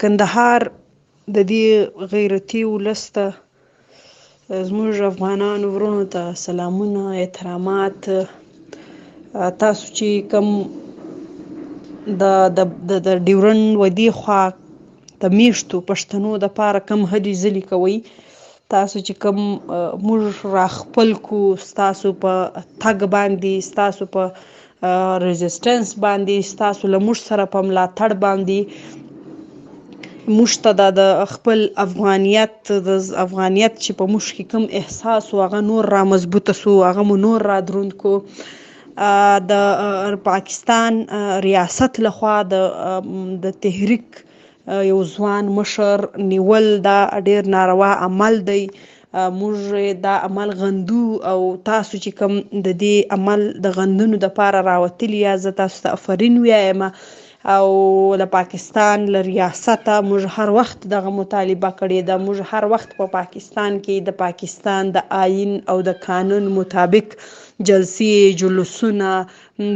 کندهار د دې غیرتي ولس ته زموږ افغانانو وروڼو ته سلامونه، احترامات. تاسو چې کوم د ډیورنډ ودې خوا د میشتو پښتنو دپاره کوم هلې ځلې کوئ، تاسو چې کوم موږ راخپل کو، ستاسو په تګ باندې، ستاسو په ريزسټنس باندې، ستاسو له موږ سره په ملاتړ باندې موږ ته د خپل افغانیت چې په موږ کې کوم احساس و هغه نور را مضبوطه سو، هغه مو نور را دروند کو. د پاکستان ریاست لخوا د تحریک یو ځوان مشر نیول دا ډیر ناروا عمل دی. موږ دا عمل غندو او تاسو چې کوم د دې عمل د غندنو دپاره راوتلي یا زه تاسو ته آفرین وایم او له پاکستان له ریاسته موږ هر وخت دغه مطالبه کړې ده. موږ هر وخت په پاکستان کې د پاکستان د آئین او د قانون مطابق جلسې، جلوسونه،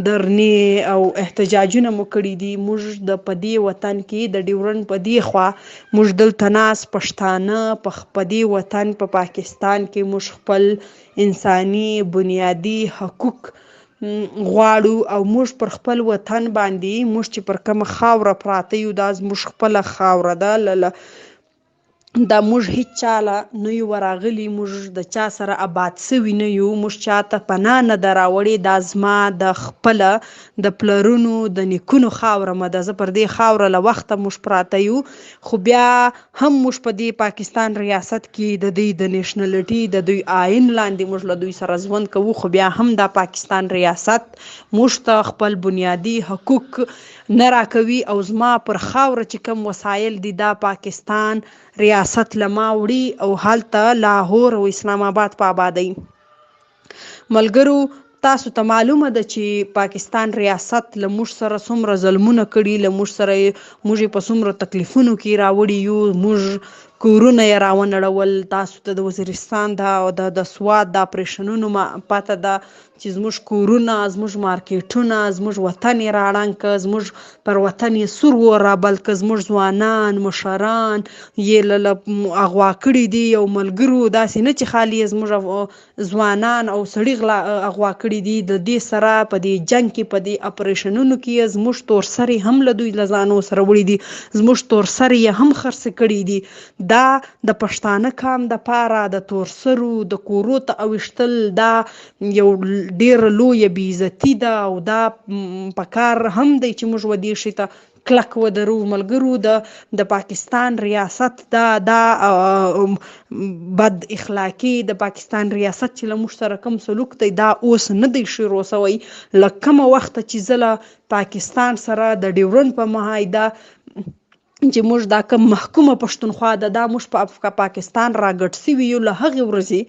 درنې او احتجاجونه مو کړي دي. موږ په دې وطن کې د ډیورنډ په دې خوا موږ دلته ناست پښتانه په دې وطن په پاکستان کې موږ خپل انساني بنیادي حقوق غواړو او موږ پر خپل وطن باندې موږ چې پر کومه خاوره پراته یو دا زموږ خپله خاوره ده. دا موږ هیڅ چاله نه یو راغلي، موږ د چا سره آباد سوي نه یو، موږ چاته پناه نه ده راوړې. دا زما د خپله د پلرونو د نیکونو خاوره مه ده. زه پر دې خاوره له وخته موږ پراته یو، خو بیا هم موږ په دې پاکستان ریاست کې د دوی د نیشنلټي د دوی آئین لاندې موږ له دوی سره ژوند کوو، خو بیا هم دا پاکستان ریاست موږ ته خپل بنیادي حقوق نه راکوي او زما پر خاوره چې کوم وسایل دي دا پاکستان ریاست له ما وړي او هلته لاهور او اسلام آباد په آبادۍ. ملګرو، تاسو ته معلومه ده چې پاکستان ریاست له موږ سره څومره ظلمونه کړي، له موږ سره موږ په څومره تکلیفونو کې راوړي یو، موږ کورونه یې راونړول. تاسو ته د وزیرستان د سوات د اپریشنونو پته ده چې زموږ کورونه، زموږ مارکیټونه، زموږ وطن یې راړنګ که، زموږ پر وطن یې سور اور رابل که، زموږ ځوانان مشران یې اغوا کړي دي. یو ملګرو داسې نه چې خالي زموږ ځوانان او سړي اغوا کړي دي، د دې سره په دې جنګ کې په دې اپریشنونو کې زموږ تورسرې هم له دوی له ځانو سره وړي دي، زموږ تورسرې یې هم خرڅ کړي دي. دا د پښتانه قام دپاره د تورسرو د کورو ته اویشتل دا یو ډیره لویه بې عزتي ده او دا پکار هم دی چې موږ ودې شي ته کلک ودرو. ملګرو، د پاکستان ریاست دا بد اخلاقي د پاکستان ریاست چې له موږ سره کوم سلوک دی دا اوس نه دی شروع سوی. له کومه وخته چې زه له پاکستان سره د ډیورنډ په معاهده چې موږ دا کوم محکومه پښتونخوا ده دا موږ په پاکستان راګډ سوي یو، له هغې ورځې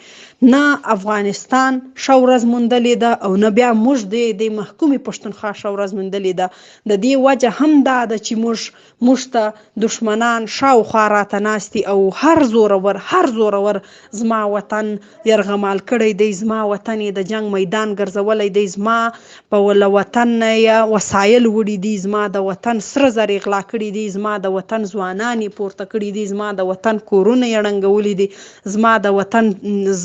نه افغانستان ښه ورځ موندلې ده او نه بیا موږ د محکومې پښتونخوا ښه ورځ موندلې ده. د دې وجه هم دا ده چې موږ ته دښمنان شاوخوا راته ناست دي او هر زورور زما وطن یرغمال کړی دی، زما وطن یې د جنګ میدان ګرځولی دی، زما په وطن یې وسایل وړي دي، زما د وطن سره زر یې غلا کړي دي، زما د وطن ځوانان یې پورته کړي دي، زما د وطن کورونه یې ړنګولي دي، زما د وطن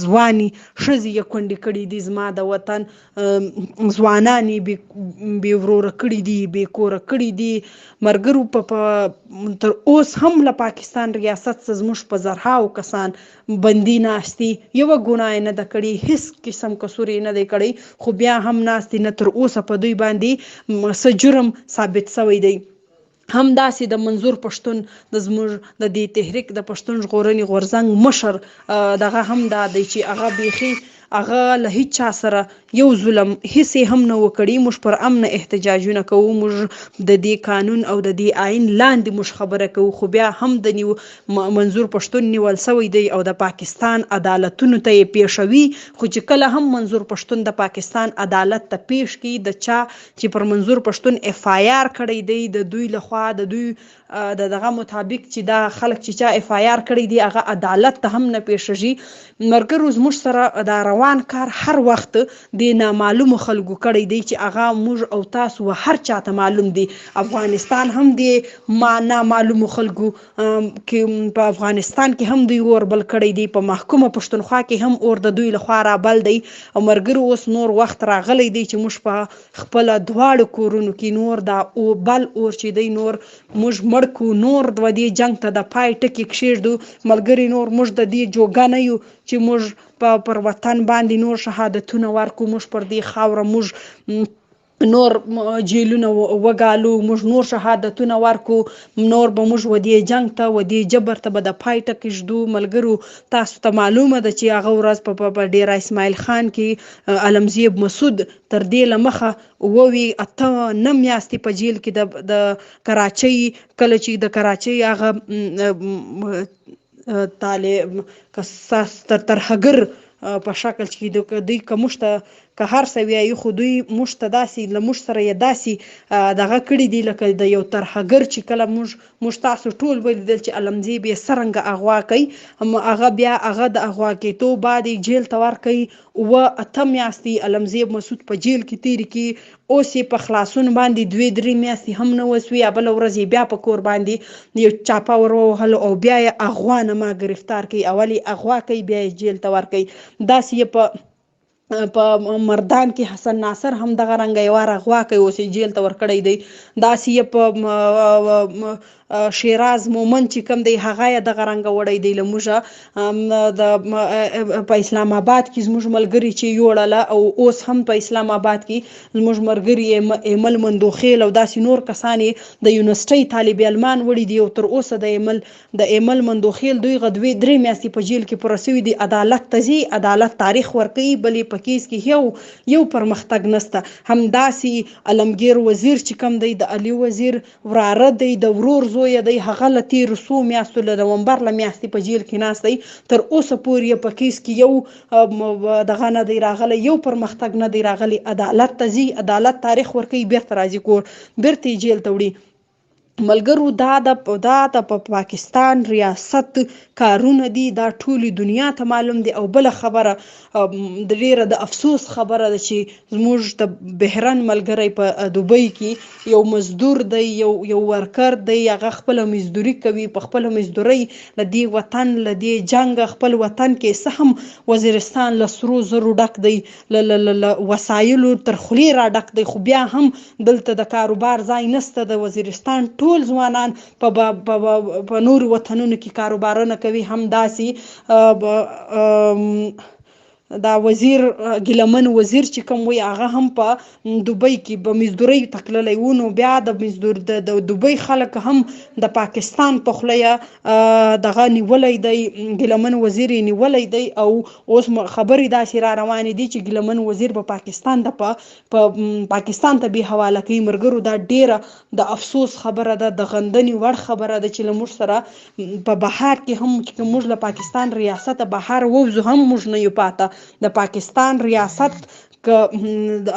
ځواني ښځې یې کونډې کړي دي، زما د وطن ځوانان یې بې وروره کړي دي، بې کوره کړي دي. ملګرو، تر اوس هم له پاکستان ریاست څخه زموږ په زرهاو کسان بندي ناست دي، یوه ګناه یې نه ده کړې، هیڅ قسم قصور یې نه دی کړی، خو بیا هم ناست دي، نه تر اوسه په دوی باندې څه جرم ثابت سوی دی. همداسې د منظور پښتون د زموږ د دې تحریک د پښتون ژغورنې غورځنګ مشر دغه هم دا دی چې هغه بیخي هغه له هیڅ چا سره یو ظلم هیڅ هم نه وکړي. موږ پر امن احتجاجونه کوو، موږ د دې قانون او د دې آئین لاندې موږ خبره کوو، خو بیا هم د منظور پښتون نیول سوی دی او د پاکستان عدالتونو ته یې پیښوي. خو چې کله هم منظور پښتون د پاکستان عدالت ته پیښ کړي، د چا چې پر منظور پښتون اف آی آر کړی دی د دوی لخوا د دوی د دغه مطابق چې دا خلک چې چا اف آی آر کړی دی هغه عدالت ته هم نه پیښیږي. ملګرو زموږ سره دا روان کار هر وخت د نامعلومو خلکو کړی دی چې هغه موږ او تاسو و هر چاته معلوم دی. افغانستان هم د نامعلومو خلکو کې په افغانستان کې هم دوی اور بل کړی دی، په محکومه پښتونخوا کې هم اور د دوی لخوا را بل دی. او ملګرو اوس نور وخت راغلی دی چې موږ په خپل دواړو کورونو کې نور دا او بل اور چې دی نور موږ مړ کو، نور د دې جنگ ته د پای ټکی کښېږدو. ملګري نور موږ د دې جوګه نه یو چې موږ پر وطن باندې نور شهادتونه ورکو، موږ پر دې خاوره موږ نور جیلونه وګالو، موږ نور شهادتونه ورکو، نور به موږ و دې جنگ ته و دې جبر ته به د پای ټکی ږدو. ملګرو تاسو ته معلومه ده چې هغه ورځ په ډیره اسماعیل خان کې علمزیب مسعود تر دې له مخه ووي 8 میاشتې په جیل کې د کراچۍ، کله چې د کراچۍ هغه طالب ترهګر په شکل چې دوی که موږ ته که هر څه وایي خو دوی موږ ته داسې له موږ سره یې داسې دغه کړي دي لکه د یو ترهګر چې کله موږ تاسو ټول ولیدل چې علمزیب یې څرنګه اغوا کوي، هغه بیا هغه د اغوا کېدو بعد یې جیل ته ورکوي. 8 میاشتې علمزیب مسعود په جیل کې تېرې کړي، اوس یې په خلاصون باندې 2-3 میاشتې هم نه وسوي، بله ورځ یې بیا په کور باندې یو چاپه ور ووهلو او بیا یې اغوا نه ما ګرفتار کوي، اول یې اغوا کوي بیا یې جیل ته ورکوي. داسې یې په مردان کې حسن ناصر هم دغه رنګه یې وار اغوا کوي، اوس یې جیل ته ورکړی دی. داسې یې په شیراز مومن چې کوم دی هغه یې دغه رنګه وړی دی له موږه. په اسلام آباد کې زموږ ملګري چې یوړله او اوس هم په اسلام آباد کې زموږ ملګري ایمل مندوخیل او داسې نور کسان د یونیورسټۍ طالب علمان وړي دي او تر اوسه د ایمل مندوخیل دوی 2-3 میاشتې په جیل کې پوره سوي دي. عدالت ته ځي، عدالت تاریخ ورکوي، بلې په کیس کې یو پرمختګ نسته. همداسې علمگیر وزیر چې کوم دی د علي وزیر وراره دی، د ورور زوی دی، هغه له تېرو څو میاشتو له نومبر له میاشتې په جیل کې ناست دی، تر اوسه پورې په کیس کې یو دغه نه دی راغلی، یو پرمختګ نه دی راغلی. عدالت ته ځي، عدالت تاریخ ورکوي، بیرته راځي کور، بیرته یې جیل ته وړي. ملګرو دا د پاکستان ریاست کارونه دي، دا ټولې دنیا ته معلوم دي. او بله خبره ډیره د افسوس خبره ده چې زموږ د بهرن ملګری په دوبۍ کې یو مزدور دی، یو ورکر دی، هغه خپله مزدوري کوي، په خپله مزدورۍ له دې وطن له دې جنګ خپل وطن کې څه هم وزیرستان له سرو زرو ډک دی، له وسایلو تر خولې را ډک دی، خو بیا هم دلته د کاروبار ځای نسته. د وزیرستان ټول ځوانان په نورو وطنونو کې کاروبارونه کوي. همداسې دا وزیر ګیلمن وزیر چې کوم وي هغه هم په دوبۍ کې په مزدورۍ تکللی و، نو بیا د دوبۍ خلک هم د پاکستان په خوله دغه نیولی دی، ګیلمن وزیر یې نیولی دی. او اوس خبرې داسې را روانې دي چې ګیلمن وزیر په پاکستان ته بې حواله کوي. ملګرو دا ډیره د افسوس خبره ده، د غندنې وړ خبره ده چې له موږ سره په بهار کې هم چې موږ له پاکستان ریاست بهار ووځو هم موږ نه یو پاته. د پاکستان ریاست که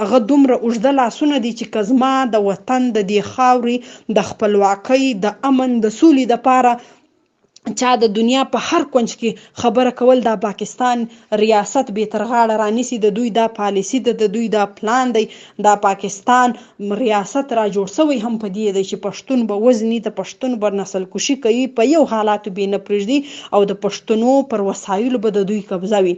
هغه دومره اوږده لاسونه دي چې که زما د وطن د دې خاورې د خپلواکۍ د امن د سولې دپاره چا د دنیا په هر کونج کې خبره کول، دا پاکستان ریاست به تر غاړه رانیسي. د دوی دا پالیسی ده، د دوی دا پلان دی. دا پاکستان ریاست را جوړ شوی هم په دې دی چې پښتون به وزني، د پښتون به نسل کشي کوي، په یو حالاتو به نه پرېږدي او د پښتنو پر وسایلو به د دوی قبضه وي.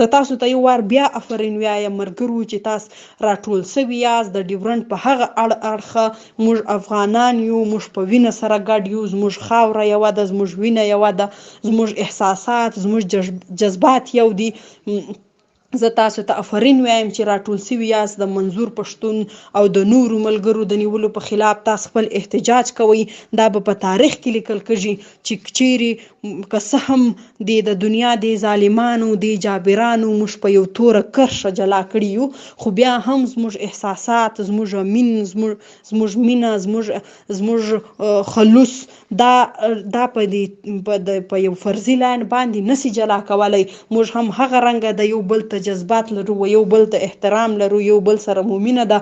زه تاسو ته یو وار بیا افرین وایم ملګرو چې تاسو راټول سوي یاست د ډیورنډ په هغه اړخه. موږ افغانان یو، موږ په وینه سره ګډ یو، زموږ خاوره یوه ده، زموږ وینه یوه ده، زموږ احساسات زموږ جذبات یو دي. زه تاسو ته افرین وایم چې راټول سوي یاست د منظور پښتون او د نورو ملګرو د نیولو په خلاف تاسو خپل احتجاج کوئ. دا به په تاریخ کې لیکل کېږي چې چیرې که څه هم د دنیا د ظالمانو د جابرانو موږ په یو توره کرښه جلا کړي یو، خو بیا هم زموږ احساسات، زموږ مینه، زموږ خلوص دا په یو فرضي لاین باندې نسی جلا کولی. موږ هم هغه رنګه د یو بل ته جذبات لرو و یو بل ته احترام لرو، یو بل سره مو مینه ده.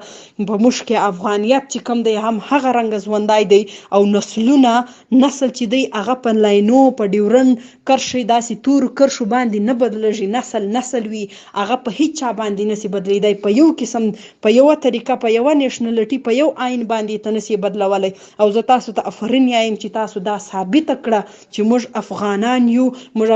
په موږ کې افغانیت چې کوم دی هم هغه رنګه ژوندی دی او نسل چې دی هغه په لاینو په ډیورن کرښې داسې تورو کرښو باندې نه بدلیږي. نسل وي هغه په هیڅ چا باندې نشي بدلیدای، په یو قسم په یوه طریقه په یوه نیشنلټي په یو آئین باندې ته نشي بدلولی. او زه تاسو ته افرین یایم چې تاسو دا ثابته کړه چې موږ افغانان یو، موږ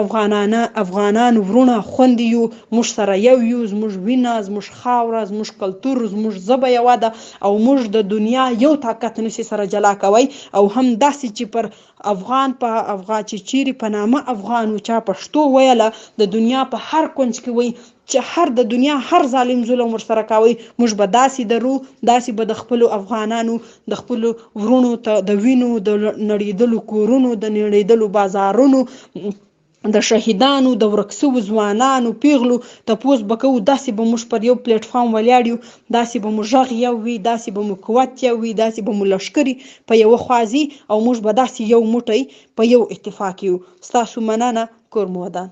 افغانان ورونه خوندې یو، موږ سره یو یو، زموږ وینه، زموږ خاوره، زموږ کلتور، زموږ ژبه یوه ده او موږ د دنیا یو طاقت نشي سره جلا کوی. او هم داسې چې پر افغان چې چیرې په نامه افغان و چا پښتو ویله د دنیا په هر کونج کې وي چې د دنیا هر ظالم ظلم ورسره کوي، موږ به داسې درو، داسې به د خپلو افغانانو د خپلو ورونو ته د وینو د نړېدلو کورونو، د نړېدلو بازارونو، د شهیدانو، د ورک شوو ځوانانو، پیغلو تپوس به کوو. داسې به موږ پر یو پلیټ فارم ولاړ یو، داسې به مو غږ یو وي، داسې به مو قوت یو وي، داسې به مو لښکرې په یوه خوا ځي او موږ به داسې یو موټی په یو اتفاق یو. ستاسو مننه. کور مو ودان.